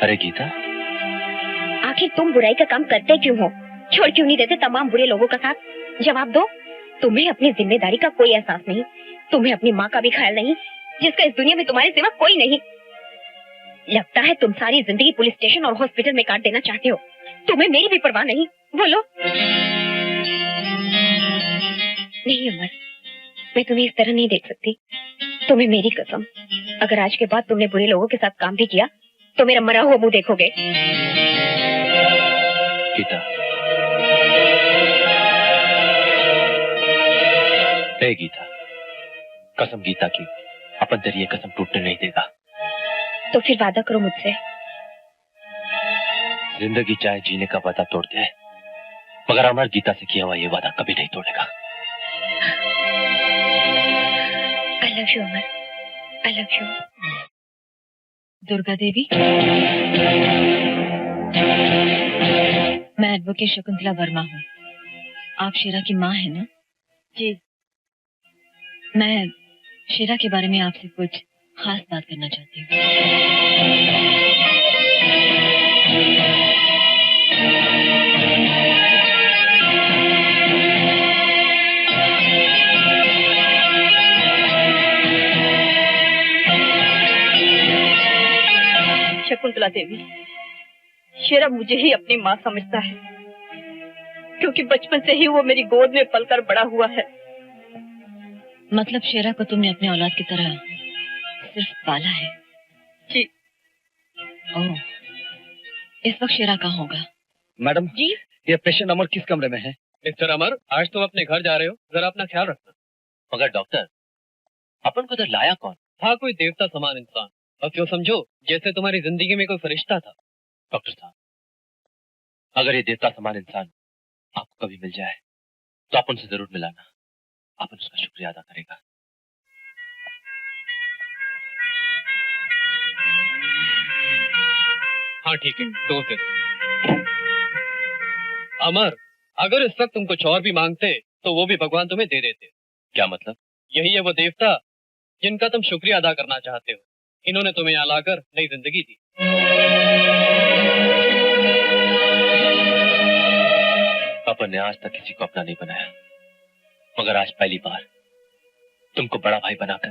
अरे गीता, आखिर तुम बुराई का काम करते क्यों हो? छोड़ क्यों नहीं देते तमाम बुरे लोगों का साथ? जवाब दो। तुम्हें अपनी जिम्मेदारी का कोई एहसास नहीं, तुम्हें अपनी माँ का भी ख्याल नहीं, जिसका इस दुनिया में तुम्हारे सिवा कोई नहीं। लगता है तुम सारी जिंदगी पुलिस स्टेशन और हॉस्पिटल में काट देना चाहते हो। तुम्हें मेरी भी परवाह नहीं। बोलो। नहीं अमर, मैं तुम्हें इस तरह नहीं देख सकती। तुम्हें मेरी कसम, अगर आज के बाद तुमने बुरे लोगों के साथ काम भी किया तो मेरा मरा हुआ मुंह देखोगे। गीता, हे गीता, कसम गीता की, अपन तेरी ये कसम टूटने नहीं देगा। तो फिर वादा करो मुझसे। जिंदगी चाहे जीने का वादा तोड़ दे, मगर अमर गीता से किया हुआ ये वादा कभी नहीं तोड़ेगा। I love you Amar, I love you। Durga Devi, मैं एडवोकेट शकुंतला वर्मा हूँ। आप शेरा की माँ है ना? जी। मैं शेरा के बारे में आपसे कुछ खास बात करना चाहती हूँ। शकुंतला देवी, शेरा मुझे ही अपनी माँ समझता है, क्योंकि बचपन से ही वो मेरी गोद में पलकर बड़ा हुआ है। मतलब शेरा को तुमने अपने औलाद की तरह सिर्फ पाला है? जी। ओह, इस वक्त शेरा कहाँ होगा? मैडम जी, ये पेशेंट अमर किस कमरे में है? मिस्टर अमर, आज तुम अपने घर जा रहे हो, जरा अपना ख्याल रखना। मगर डॉक्टर, अपन को इधर लाया कौन? था कोई देवता समान इंसान, और क्यों समझो जैसे तुम्हारी जिंदगी में कोई फरिश्ता था। डॉक्टर साहब, अगर ये देवता समान इंसान आपको कभी मिल जाए तो आप उनसे जरूर मिलाना, अपन उसका शुक्रिया अदा करेगा। हाँ ठीक है, तो फिर अमर, अगर इस वक्त तुम कुछ और भी मांगते तो वो भी भगवान तुम्हें दे देते। क्या मतलब? यही है वो देवता जिनका तुम शुक्रिया अदा करना चाहते हो। इन्होंने तुम्हें यहाँ लाकर नई जिंदगी दी। अपन ने आज तक किसी को अपना नहीं बनाया, मगर आज पहली बार तुमको बड़ा भाई बनाकर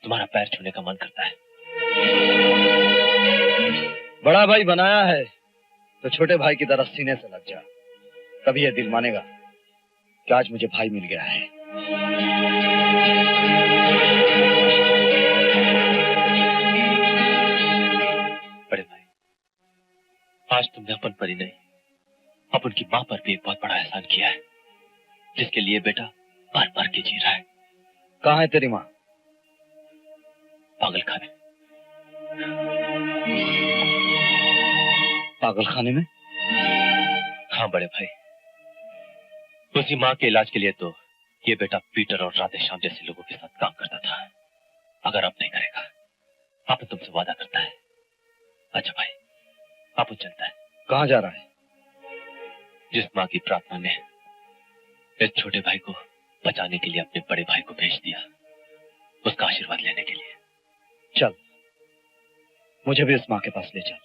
तुम्हारा पैर छूने का मन करता है। बड़ा भाई बनाया है तो छोटे भाई की तरह सीने से लग जा, तभी ये दिल मानेगा कि आज मुझे भाई मिल गया है। बड़े भाई, आज तुमने अपन पर ही नहीं, अपन की माँ पर भी एक बहुत बड़ा एहसान किया है, जिसके लिए बेटा भर भर के जी रहा है। कहाँ है तेरी माँ? पागल खाने। पागल खाने में? हाँ बड़े भाई, उसी माँ के इलाज के लिए तो ये बेटा पीटर और राधे श्याम जैसे लोगों के साथ काम करता था। अगर अब नहीं करेगा, आप तुमसे वादा करता है। अच्छा भाई, आप चलता है। कहाँ जा रहा है? जिस माँ की प्रार्थना ने इस छोटे भाई को बचाने के लिए अपने बड़े भाई को भेज दिया, उसका आशीर्वाद लेने के लिए। चल, मुझे भी इस माँ के पास ले चल,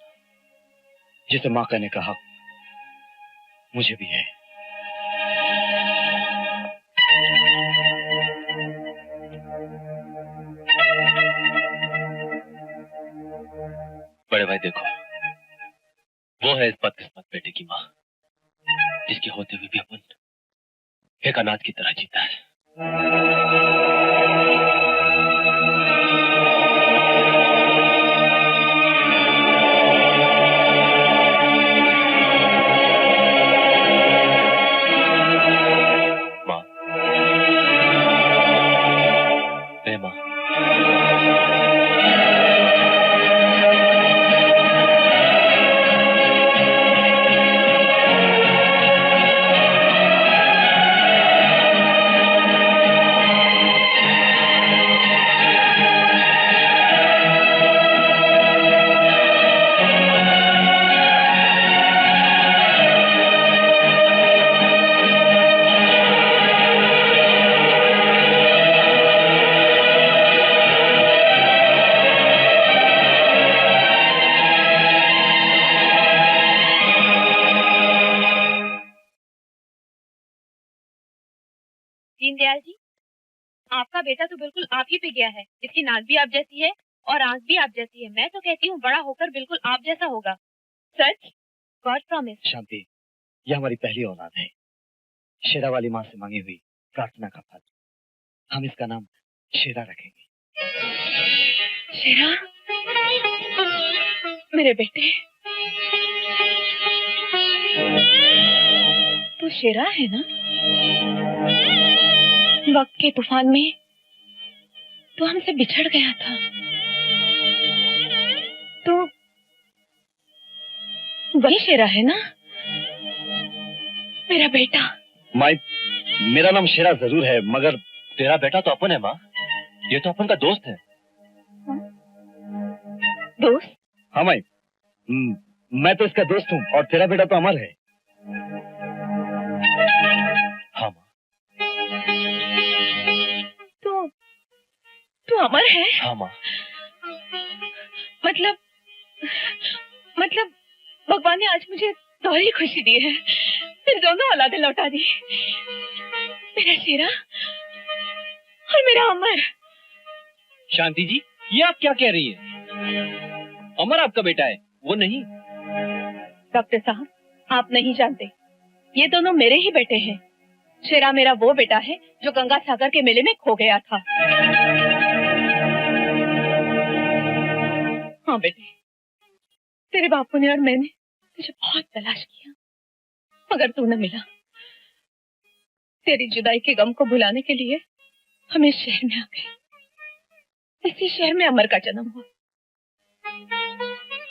जिसे माँ कहने का हक मुझे भी है। बड़े भाई देखो, वो है इस बदकिस्मत बेटे की माँ, जिसके होते हुए भी अपन एक अनाथ की तरह जीता है। माँ, हे माँ, दीनदयाल जी, आपका बेटा तो बिल्कुल आप ही पे गया है। इसकी नाक भी आप जैसी है और आंख भी आप जैसी है। मैं तो कहती हूँ बड़ा होकर बिल्कुल आप जैसा होगा। सच, गॉड प्रॉमिस। शांति, यह हमारी पहली औलाद है, शेरा वाली माँ से मांगी हुई प्रार्थना का फल। हम इसका नाम शेरा रखेंगे। शेरा, मेरे बेटे, तू शेरा है ना? वक्त के तूफान में तू हमसे बिछड़ गया था। तो वही शेरा है ना, मेरा बेटा? माई, मेरा नाम शेरा जरूर है, मगर तेरा बेटा तो अपन है माँ, ये तो अपन का दोस्त है। दोस्त? हाँ माई, मैं तो इसका दोस्त हूँ और तेरा बेटा तो अमर है। हाँ माँ। तू अमर है? हाँ माँ। मतलब भगवान ने आज मुझे दोहरी खुशी दी है। मेरी दोनों औलादें लौटा दी, मेरा शेरा और मेरा अमर। शांति जी, ये आप क्या कह रही हैं? अमर आपका बेटा है, वो नहीं। डॉक्टर साहब, आप नहीं जानते, ये दोनों मेरे ही बेटे हैं। शेरा मेरा वो बेटा है जो गंगा सागर के मेले में खो गया था। हाँ बेटे, तेरे बापू ने और मैंने तुझे बहुत तलाश किया, मगर तू न मिला। तेरी जुदाई के गम को भुलाने के लिए हम इस शहर में आ गए। इसी शहर में अमर का जन्म हुआ।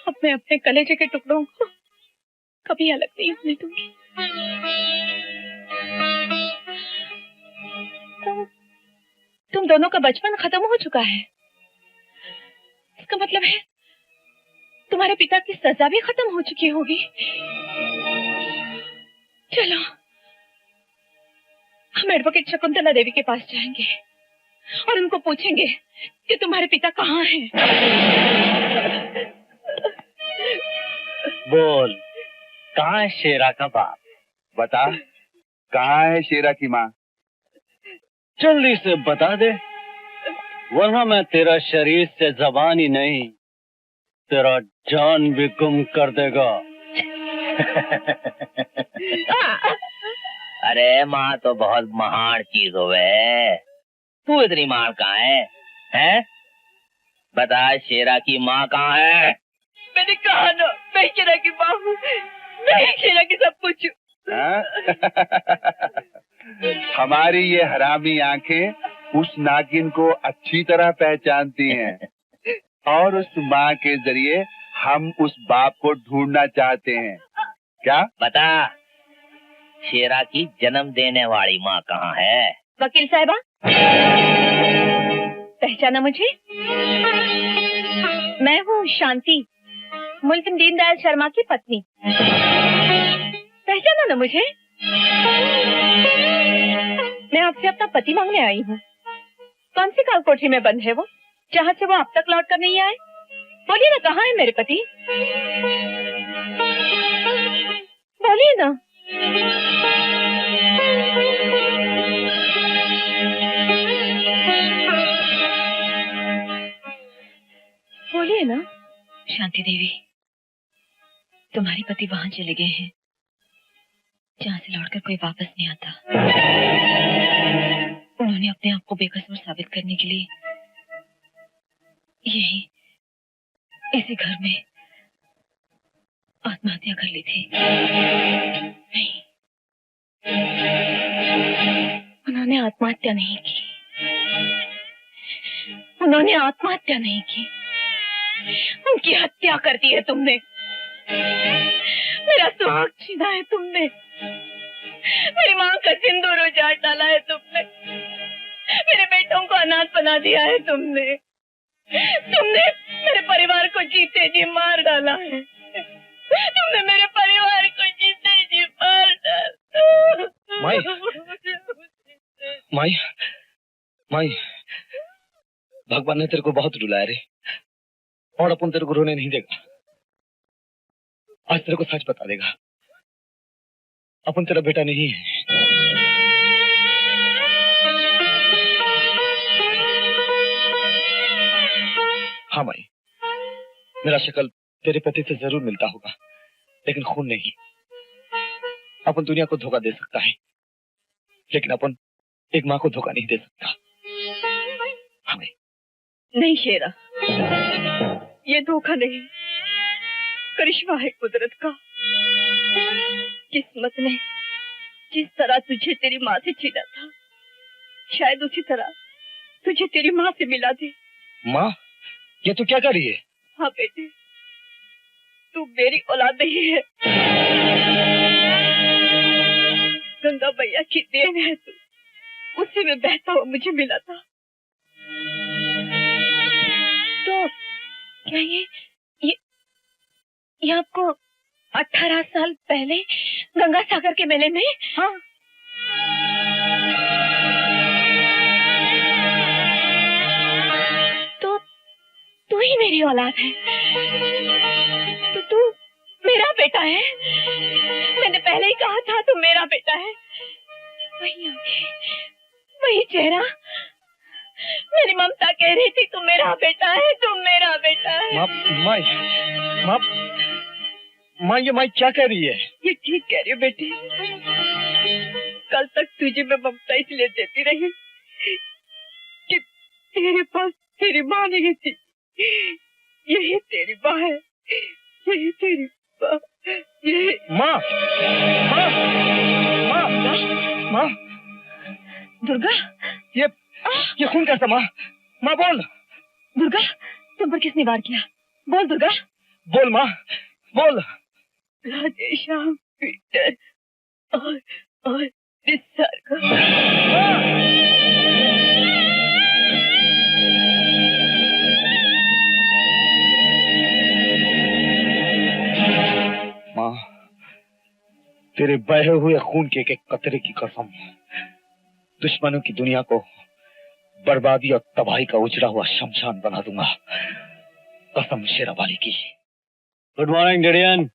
अब मैं अपने कलेजे के टुकड़ों को कभी अलग नहीं होने दूंगी। तुम दोनों का बचपन खत्म हो चुका है। इसका मतलब है तुम्हारे पिता की सजा भी खत्म हो चुकी होगी। चलो, हम एडवोकेट शकुंतला देवी के पास जाएंगे और उनको पूछेंगे कि तुम्हारे पिता कहाँ हैं। बोल, कहाँ है शेरा का बाप? बता, कहाँ है शेरा की माँ? जल्दी से बता दे, वरना मैं तेरा शरीर से जबान ही नहीं, तेरा जान भी गुम कर देगा। अरे माँ तो बहुत महान चीज होवे। तू इतनी माँ कहाँ है? हैं? बता, शेरा की माँ कहाँ है? मैंने कहा ना, मैं शेरा की माँ हूँ। मैं शेरा की सब कुछ हूँ। हमारी ये हरामी आंखें उस नागिन को अच्छी तरह पहचानती हैं और उस माँ के जरिए हम उस बाप को ढूंढना चाहते हैं। क्या? बता, शेरा की जन्म देने वाली माँ कहाँ है? वकील साहिबा, पहचाना मुझे? मैं हूँ शांति, मुल्ज़िम दीनदयाल शर्मा की पत्नी। पहचाना ना मुझे? मैं आपसे अपना पति मांगने आई हूँ। कौन सी काल कोठरी में बंद है वो, जहाँ से वो अब तक लौट कर नहीं आए? बोलिए ना, कहाँ है मेरे पति? बोलिए ना। बोलिए ना। शांति देवी, तुम्हारे पति वहां चले गए हैं जहाँ से लौटकर कोई वापस नहीं आता। उन्होंने अपने आप को बेकसूर साबित करने के लिए यही इसी घर में आत्महत्या कर ली थी। नहीं, उन्होंने आत्महत्या नहीं की। उन्होंने आत्महत्या नहीं की, उनकी हत्या कर दी है तुमने। मेरा सुहाग छीना है तुमने। मेरी माँ का सिंदूर उजाड़ डाला है तुमने। मेरे बेटों को अनाथ बना दिया है तुमने। तुमने मेरे परिवार को जीते जी मार डाला है। तुमने मेरे परिवार को जीते जी मार डाला। माई, माई, माई, भगवान ने तेरे को बहुत रुलाया रे, और अपन तेरे को रोने नहीं देगा। आज तेरे को सच बता देगा, अपन तेरा बेटा नहीं है। हाँ माई, मेरा शक्ल तेरे पति से जरूर मिलता होगा, लेकिन खून नहीं। अपन दुनिया को धोखा दे सकता है, लेकिन अपन एक माँ को धोखा नहीं दे सकता। हमें नहीं शेरा, ये धोखा नहीं, करिश्मा है कुदरत का। किस्मत ने जिस तरह तुझे तेरी माँ से छीना था, शायद उसी तरह तुझे तेरी माँ से मिला दे। माँ, ये तू क्या कर रही है? हाँ बेटे, तू मेरी औलाद नहीं है, गंगा मैया की देन है तू। उसी में बहता हुआ मुझे मिला था। तो क्या ये आपको 18 साल पहले गंगा सागर के मेले में? हाँ। तो तू ही मेरी औलाद है, तो तू मेरा बेटा है। मैंने पहले ही कहा था तू मेरा बेटा है। वही आंखें, वही चेहरा, मेरी ममता कह रही थी तू मेरा बेटा है, तू मेरा बेटा है। माँ, ये माँ क्या कह रही है? ये ठीक कह रही हो बेटे। कल तक तुझे मैं ममता इसलिए देती रही कि तेरे पास तेरी माँ नहीं थी। यही तेरी माँ है, यही तेरी माँ। यही माँ, माँ, माँ, माँ, दुर्गा, ये खून कैसा? माँ, माँ बोल। दुर्गा, तुम पर किसने वार किया? बोल दुर्गा, बोल माँ, बोल। राधेश्याम, पीटर और निसर्ग। माँ, तेरे बहे हुए खून के एक एक कतरे की कसम, दुश्मनों की दुनिया को बर्बादी और तबाही का उजड़ा हुआ शमशान बना दूंगा। कसम शेरावाली की। गुड मॉर्निंग डेडियन।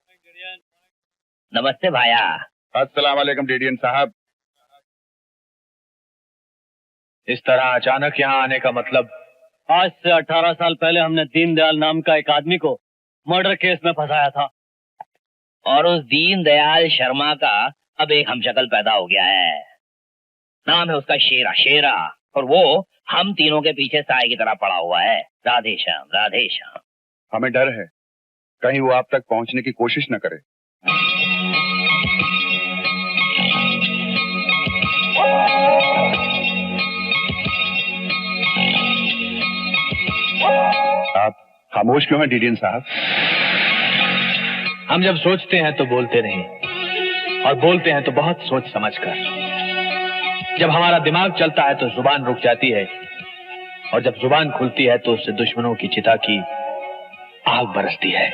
नमस्ते भाया। अस्सलाम वालेकुम डेडियन साहब। इस तरह अचानक यहाँ आने का मतलब? आज से 18 साल पहले हमने दीनदयाल नाम का एक आदमी को मर्डर केस में फंसाया था, और उस दीनदयाल शर्मा का अब एक हमशक्ल पैदा हो गया है। नाम है उसका शेरा। शेरा, और वो हम तीनों के पीछे साए की तरह पड़ा हुआ है। राधेश्याम, राधेश्याम। हमें डर है कहीं वो आप तक पहुंचने की कोशिश न करे। आप खामोश क्यों हैं डेडियन साहब? हम जब सोचते हैं तो बोलते नहीं, और बोलते हैं तो बहुत सोच समझकर। जब हमारा दिमाग चलता है तो जुबान रुक जाती है, और जब जुबान खुलती है तो उससे दुश्मनों की चिता की आग बरसती है।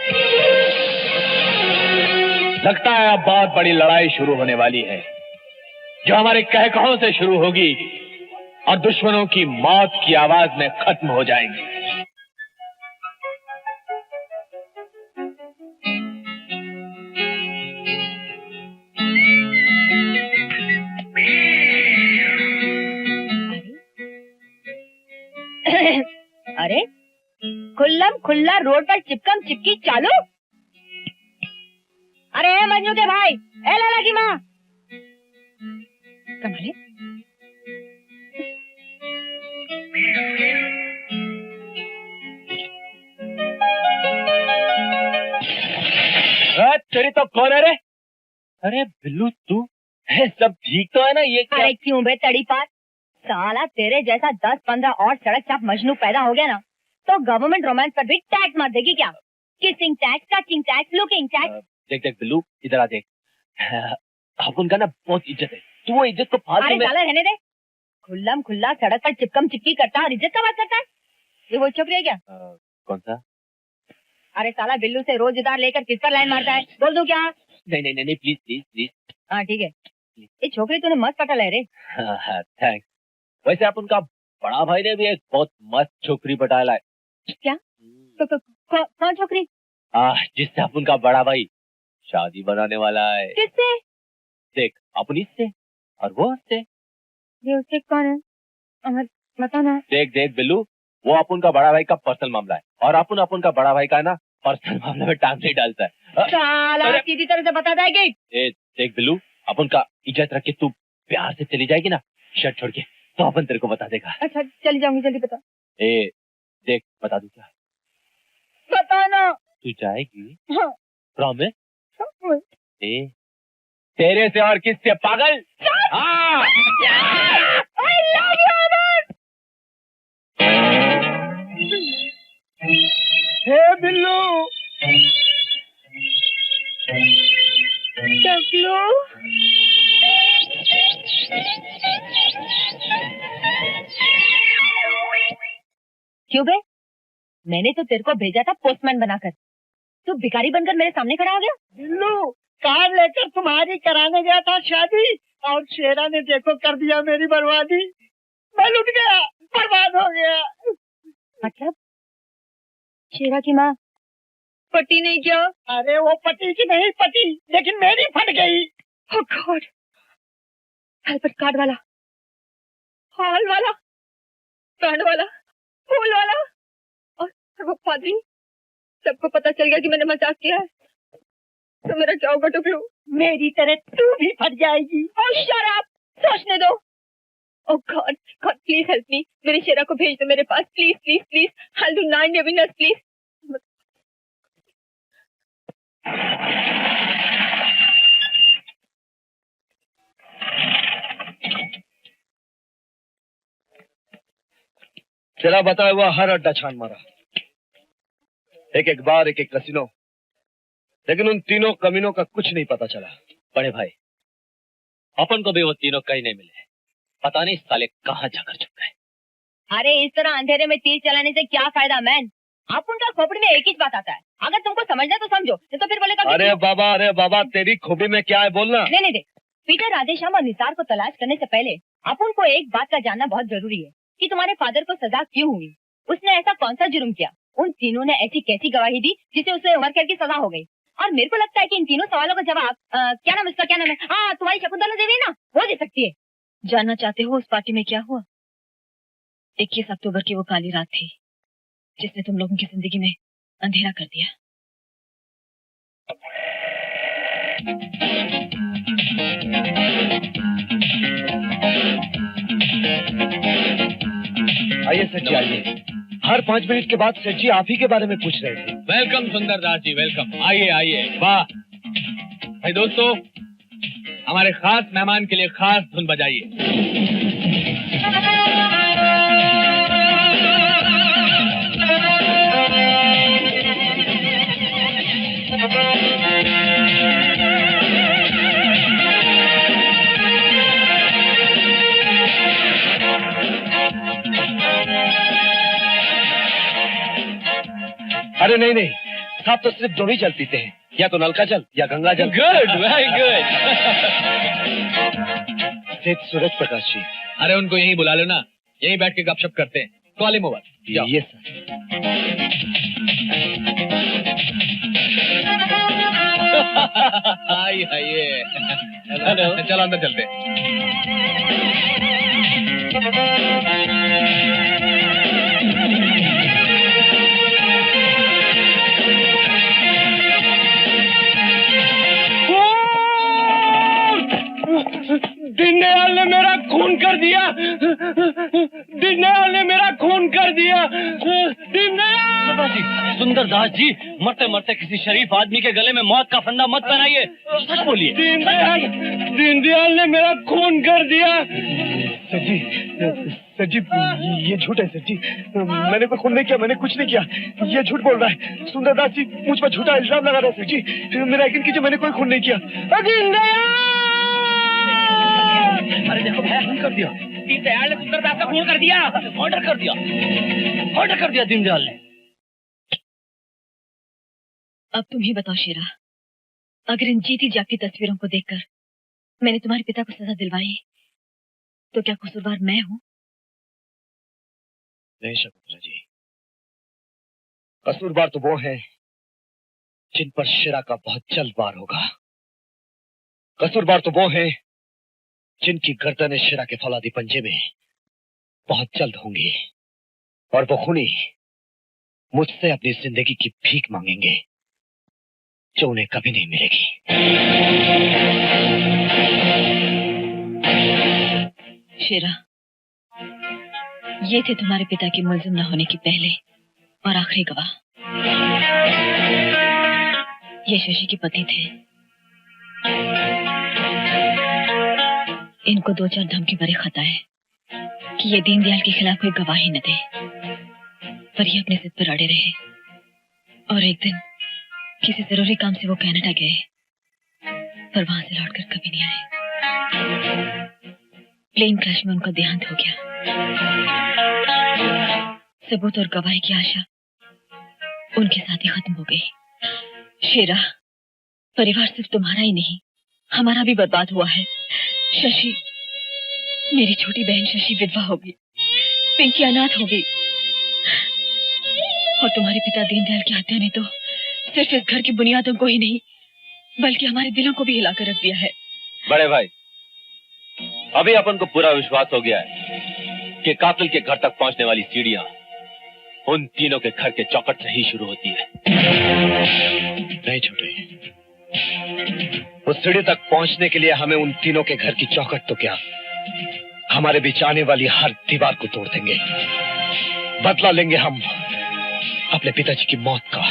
लगता है अब बहुत बड़ी लड़ाई शुरू होने वाली है, जो हमारे कहकहों से शुरू होगी और दुश्मनों की मौत की आवाज में खत्म हो जाएगी। अरे खुल्लम खुल्ला रोड पर चिपकम चिपकी चालू। अरे मजनू के भाई, ए लाला की माँ। कमाले, तेरी तो कौन है रे? अरे बिल्लू तू है? सब ठीक तो है ना? ये क्या? अरे क्यों बे तड़ी पार, साला तेरे जैसा 10-15 और सड़क चाप मजनू पैदा हो गया ना तो गवर्नमेंट रोमांस पर भी टैक्स मार देगी क्या? Kissing tax, touching tax, looking tax. देख देख बिल्लू, इधर आ देख। अब उनका ना बहुत इज्जत है, तू वो इज्जत को फालतू में। साला रहने दे। खुल्लम खुल्ला सड़क पर चिपकम चिपकी करता है और इज्जत का बात करता है। ये वो छोकरी है क्या? कौन सा? अरे साला बिल्लू से रोज उधार लेकर किस पर लाइन मारता है? बोल दूं क्या? नहीं नहीं नहीं, प्लीज प्लीज प्लीज। हाँ ठीक है। ये छोकरी तूने मस्त पटा ले रे। थैंक्स। वैसे आप उनका बड़ा भाई ने भी एक बहुत मस्त छोकरी पटाया है। क्या? कौन छोकरी? जिससे आप उनका बड़ा भाई शादी बनाने वाला है। किससे? देख, अपनी से और वो उससे। ये उससे कौन है? बता ना। देख देख बिल्लू, वो अपन का बड़ा भाई का पर्सनल मामला है, और अपन का बड़ा भाई का है ना पर्सनल मामले में टांग नहीं डालता है। साला सीधी तरह से बता देगी। ए देख बिल्लू, अपन का इज्जत रख के तू प्यार से चली जाएगी ना शर्ट छोड़ के, तो अपन तेरे को बता देगा। अच्छा चली जाऊंगी, जल्दी बता। ए देख बता दूं क्या? बताना। तू जाएगी? हाँ। प्रॉमिस? ए तेरे से और किससे पागल? हाँ। हे बिल्लू, टकलू, क्यों बे? मैंने तो तेरे को भेजा था पोस्टमैन बनाकर, तू भिखारी बनकर मेरे सामने खड़ा हो गया। बिल्लू कार लेकर तुम्हारी कराने गया था शादी, और शेरा ने देखो कर दिया मेरी बर्बादी। मैं लुट गया, बर्बाद हो गया। मतलब शेरा की माँ पटी नहीं क्या? अरे वो पति की नहीं पति, लेकिन मेरी फट गई। Oh God! हेल्पर कार्ड वाला, हॉल वाला, बैंड वाला, फूल वाला, और वो पादरी, सबको पता चल गया कि मैंने मजाक किया है, तो मेरा क्या होगा टुकड़ू? मेरी तरह तू भी फट जाएगी। और शराब सोचने दो। Oh God, God, please help me. मेरे शेरा को भेज दो मेरे पास, please, please, please. I'll do 9 diviners, please. तेरा बताया हुआ हर अड्डा छान मारा, एक एक बार एक एक कसिनो, लेकिन उन तीनों कमीनों का कुछ नहीं पता चला। बड़े भाई अपन को भी वो तीनों कहीं नहीं मिले, पता नहीं साले कहाँ जाकर छुप गए। अरे इस तरह अंधेरे में तीर चलाने से क्या फायदा मैन? आप उनका खोपड़ी में एक ही बात आता है, अगर तुमको समझना तो समझो, नहीं तो फिर बोलेगा। अरे बाबा तेरी खूबी में क्या है बोलना। नहीं देख, पीटर, राधेश्याम और निसार को तलाश करने से पहले अपन को एक बात का जानना बहुत जरूरी है कि तुम्हारे फादर को सजा क्यों हुई, उसने ऐसा कौन सा जुर्म किया, उन तीनों ने ऐसी कैसी गवाही दी जिससे उसे उम्र कैद की सजा हो गई। और मेरे को लगता है कि इन तीनों सवालों का जवाब क्या नाम इसका, क्या नाम है, हाँ तुम्हारी शकुंतला देवी ना, वो दे सकती है। जानना चाहते हो उस पार्टी में क्या हुआ? 21 अक्टूबर की वो काली रात थी जिसने तुम लोगों की जिंदगी में अंधेरा कर दिया। आइए सेठ जी आइए। हर 5 मिनट के बाद सेठ जी आप ही के बारे में पूछ रहे थे। वेलकम सुंदरदास जी, वेलकम। आइए आइए। वाह भाई दोस्तों, हमारे खास मेहमान के लिए खास धुन बजाइए। अरे नहीं, साहब तो सिर्फ 2 ही जल पीते हैं, या तो नल का जल या गंगा जल। Good, very good. सेठ सूरज प्रकाश जी। अरे उनको यहीं बुला लो ना, यहीं बैठ के गपशप करते हैं। Call him over. ये सर। आइए। चलो अंदर चलते हैं। दीनदयाल ने मेरा खून कर दिया, दीनदयाल ने मेरा खून कर दिया। दीनदयाल! सुंदरदास जी, मरते मरते किसी शरीफ आदमी के गले में मौत का फंदा मत पहनाइए, सच बोलिए। दीनदयाल ने मेरा खून कर दिया। सर जी ये झूठ है सर जी, मैंने कोई खून नहीं किया, मैंने कुछ नहीं किया, ये झूठ बोल रहा है। सुंदरदास जी मुझ पर झूठा इल्जाम लगा रहे हैं सर जी, मेरा यकीन कीजिए मैंने कोई खून नहीं किया। अरे देखो भैया, खून कर दिया दीनदयाल ने, सुंदरदास का खून कर दिया, ऑर्डर कर दिया दीनदयाल ने। अब तुम ही बताओ शेरा, अगर इन जीती जागती तस्वीरों को देखकर मैंने तुम्हारे पिता को सजा दिलवाई तो क्या कसूरवार मैं हूँ? नहीं शकुंतला जी, कसूरवार तो वो है जिन पर शेरा का बहुत जल्द वार होगा। कसूरवार तो वो है जिनकी गर्दनें शेरा के फौलादी पंजे में बहुत जल्द होंगी। और वो खूनी मुझसे अपनी जिंदगी की भीख मांगेंगे जो उन्हें कभी नहीं मिलेगी। शेरा, ये थे तुम्हारे पिता के मुलजिम न होने के पहले और आखिरी गवाह। ये शशि के पति थे। इनको 2-4 धमकी भरे खत आए कि ये दीनदयाल के खिलाफ कोई गवाही न दे, पर ये अपने जिद पर अड़े रहे। और एक दिन किसी जरूरी काम से वो कनाडा गए, पर वहां से लौटकर कभी नहीं आए। प्लेन क्रैश में उनका देहांत हो गया। सबूत और गवाही की आशा उनके साथ ही खत्म हो गई। शेरा, परिवार सिर्फ तुम्हारा ही नहीं, हमारा भी बर्बाद हुआ है। शशि, मेरी छोटी बहन शशि विधवा हो गई, पिंकी अनाथ हो गई, और तुम्हारे पिता दीनदयाल की हत्या ने तो सिर्फ इस घर की बुनियादों को ही नहीं बल्कि हमारे दिलों को भी हिलाकर रख दिया है। बड़े भाई, अभी अपन को पूरा विश्वास हो गया है कि कातिल के घर तक पहुंचने वाली सीढ़ियां उन तीनों के घर के चौखट से ही शुरू होती है। नहीं छोटे, उस सीढ़ी तक पहुंचने के लिए हमें उन तीनों के घर की चौखट तो क्या, हमारे बीच आने वाली हर दीवार को तोड़ देंगे। बदला लेंगे हम अपने पिताजी की मौत का।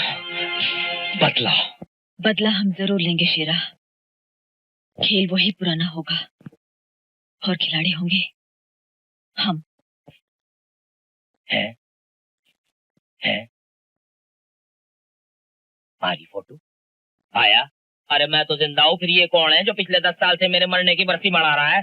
बदला हम जरूर लेंगे शेरा। खेल वही पुराना होगा और खिलाड़ी होंगे हम। है हमारी फोटो आया। अरे मैं तो जिंदा हूँ, फिर ये कौन है जो पिछले 10 साल से मेरे मरने की बरसी मना रहा है?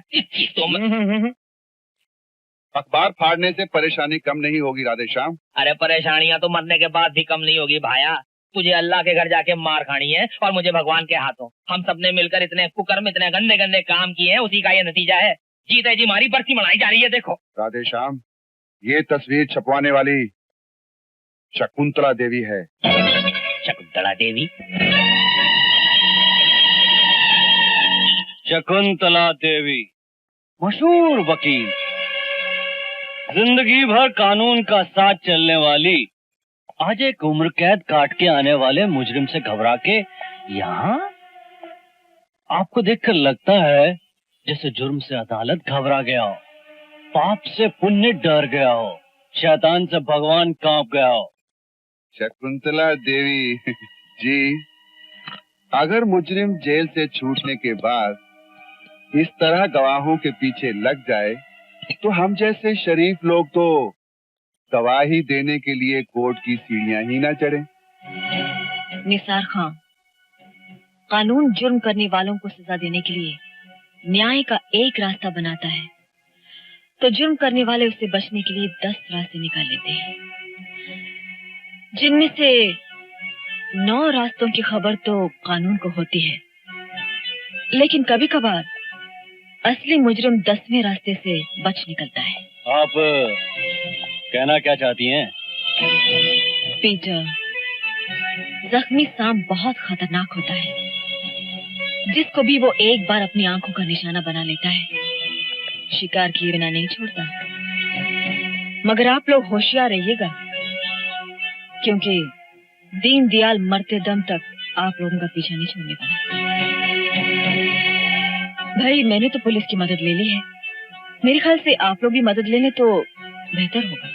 अखबार फाड़ने से परेशानी कम नहीं होगी राधेश्याम। अरे परेशानियां तो मरने के बाद भी कम नहीं होगी भाया। तुझे अल्लाह के घर जाके मार खानी है और मुझे भगवान के हाथों। हम सबने मिलकर इतने कुकर्म, इतने गंदे गंदे काम किए हैं, उसी का ये नतीजा है। जीते जी हमारी बरसी मनाई जा रही है। देखो राधेश्याम, ये तस्वीर छपवाने वाली शकुंतला देवी है। शकुंतला देवी? शकुंतला देवी मशहूर वकील, जिंदगी भर कानून का साथ चलने वाली, आज एक उम्र कैद काट के आने वाले मुजरिम से घबरा के यहाँ। आपको देखकर लगता है जैसे जुर्म से अदालत घबरा गया हो, पाप से पुण्य डर गया हो, शैतान से भगवान कांप गया हो। शकुंतला देवी जी, अगर मुजरिम जेल से छूटने के बाद इस तरह गवाहों के पीछे लग जाए तो हम जैसे शरीफ लोग तो गवाही देने के लिए कोर्ट की सीढ़ियां ही ना चढ़े। निसार खां, कानून जुर्म करने वालों को सजा देने के लिए न्याय का एक रास्ता बनाता है, तो जुर्म करने वाले उससे बचने के लिए 10 रास्ते निकाल लेते हैं, जिनमें से 9 रास्तों की खबर तो कानून को होती है, लेकिन कभी कभार असली मुजरिम 10वें रास्ते से बच निकलता है। आप कहना क्या चाहती हैं? पीटर, जख्मी सांप बहुत खतरनाक होता है, जिसको भी वो एक बार अपनी आंखों का निशाना बना लेता है, शिकार किए बिना नहीं छोड़ता। मगर आप लोग होशियार रहिएगा, क्योंकि दीनदयाल मरते दम तक आप लोगों का पीछा नहीं छोड़ने वाला। भाई, मैंने तो पुलिस की मदद ले ली है, मेरे ख्याल से आप लोग भी मदद ले लें तो बेहतर होगा।